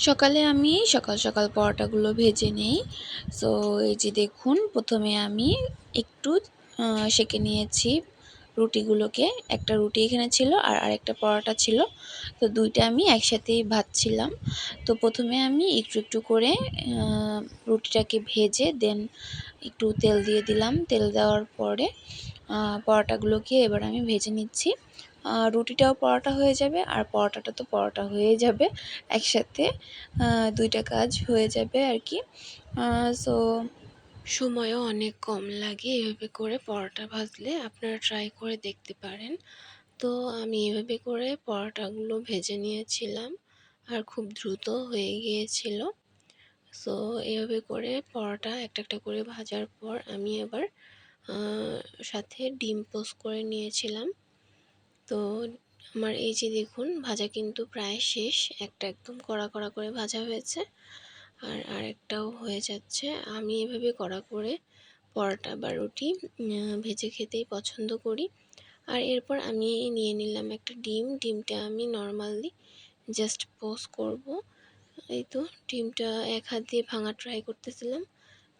সকালে আমি সকাল সকাল পরোটাগুলো ভেজে নেই। সো এই যে দেখুন, প্রথমে আমি একটু সেঁকে নিয়েছি রুটিগুলোকে। একটা রুটি এখানে ছিল আর আরেকটা পরোটা ছিল। তো দুইটা আমি একসাথেই ভাজছিলাম। তো প্রথমে আমি একটু একটু করে রুটিটাকে ভেজে দেন একটু তেল দিয়ে দিলাম। তেল দেওয়ার পরে পরোটাগুলোকে এবার আমি ভেজে নিচ্ছি। রুটিটাও পরোটা হয়ে যাবে আর পরোটাটা তো পরোটা হয়ে যাবে একসাথে। দুইটা কাজ হয়ে যাবে আর কি। সো সময়ও অনেক কম লাগে এভাবে করে পরোটা ভাজলে, আপনারা ট্রাই করে দেখতে পারেন। তো আমি এভাবে করে পরোটাগুলো ভেজে নিয়েছিলাম আর খুব দ্রুত হয়ে গিয়েছিল। সো এভাবে করে পরোটা একটা একটা করে ভাজার পর আমি আবার সাথে ডিম পোস্ট করে নিয়েছিলাম। তো আমার এই যে দেখুন, ভাজা কিন্তু প্রায় শেষ। একটা একদম কড়া কড়া করে ভাজা হয়েছে আর আরেকটাও হয়ে যাচ্ছে। আমি এভাবে কড়া করে পরোটা বা রুটি ভেজে খেতেই পছন্দ করি। আর এরপর আমি নিয়ে নিলাম একটা ডিম। ডিমটা আমি নর্মালি জাস্ট পোস্ট করব। এই তো ডিমটা এক হাত দিয়ে ভাঙা ট্রাই করতেছিলাম।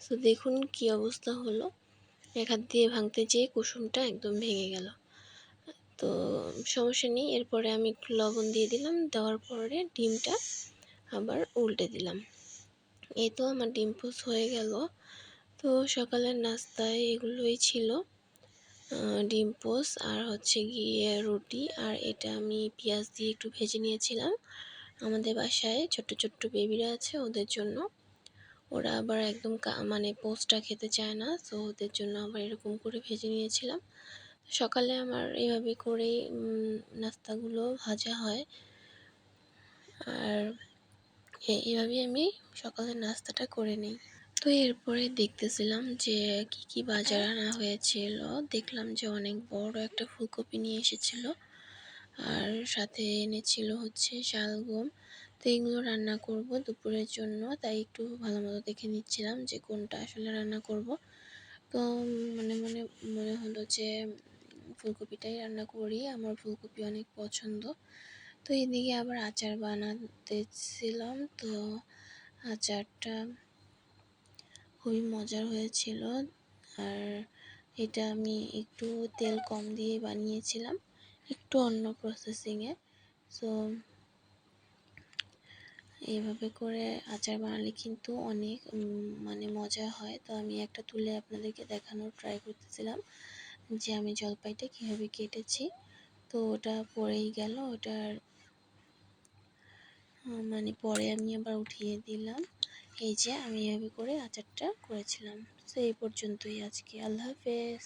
সো দেখুন কি অবস্থা হলো, এক হাত দিয়ে ভাঙতে যেয়ে কুসুমটা একদম ভেঙে গেল। তো সমস্যা নেই, এরপরে আমি একটু লবণ দিয়ে দিলাম। দেওয়ার পরে ডিমটা আবার উল্টে দিলাম। এই তো আমার ডিম পোস্ট হয়ে গেল। তো সকালের নাস্তায় এগুলোই ছিল, ডিম পোস্ট আর হচ্ছে গিয়ে রুটি। আর এটা আমি পেঁয়াজ দিয়ে একটু ভেজে নিয়েছিলাম। আমাদের বাসায় ছোট্ট ছোট্ট বেবিরা আছে, ওদের জন্য। ওরা আবার একদম মানে পোস্টটা খেতে চায় না, তো ওদের জন্য আবার এরকম করে ভেজে নিয়েছিলাম। সকালে আমার এভাবে করেই নাস্তাগুলো ভাজা হয়। আর এভাবেই আমি সকালের নাস্তাটা করে নিই। তো এরপরে দেখতেছিলাম যে কি বাজার আনা হয়েছিল। দেখলাম যে অনেক বড় একটা ফুলকপি নিয়ে এসেছিল আর সাথে এনেছিল হচ্ছে শালগম। তো এগুলো রান্না করব দুপুরের জন্য, তাই একটু ভালো মতো দেখে নিচ্ছিলাম যে কোনটা আসলে রান্না করব। তো মনে মনে মনে হলো যে ফুলকপিটাই রান্না করি, আমার ফুলকপি অনেক পছন্দ। তো এদিকে আবার আচার বানাতেছিলাম। তো আচারটা খুবই মজার হয়েছিল। আর এটা আমি একটু তেল কম দিয়ে বানিয়েছিলাম, একটু অন্য প্রসেসিংয়ে। সো এইভাবে করে আচার বানালে কিন্তু অনেক মানে মজা হয়। তো আমি একটা তুলে আপনাদেরকে দেখানোর ট্রাই করতেছিলাম যে আমি জলপাইটা কীভাবে কেটেছি। তো ওটা পড়েই গেল, ওটার মানে পরে আমি আবার উঠিয়ে দিলাম। এই যে আমি এভাবে করে আচারটা করেছিলাম। তো এই পর্যন্তই আজকে। আল্লাহ হাফেজ।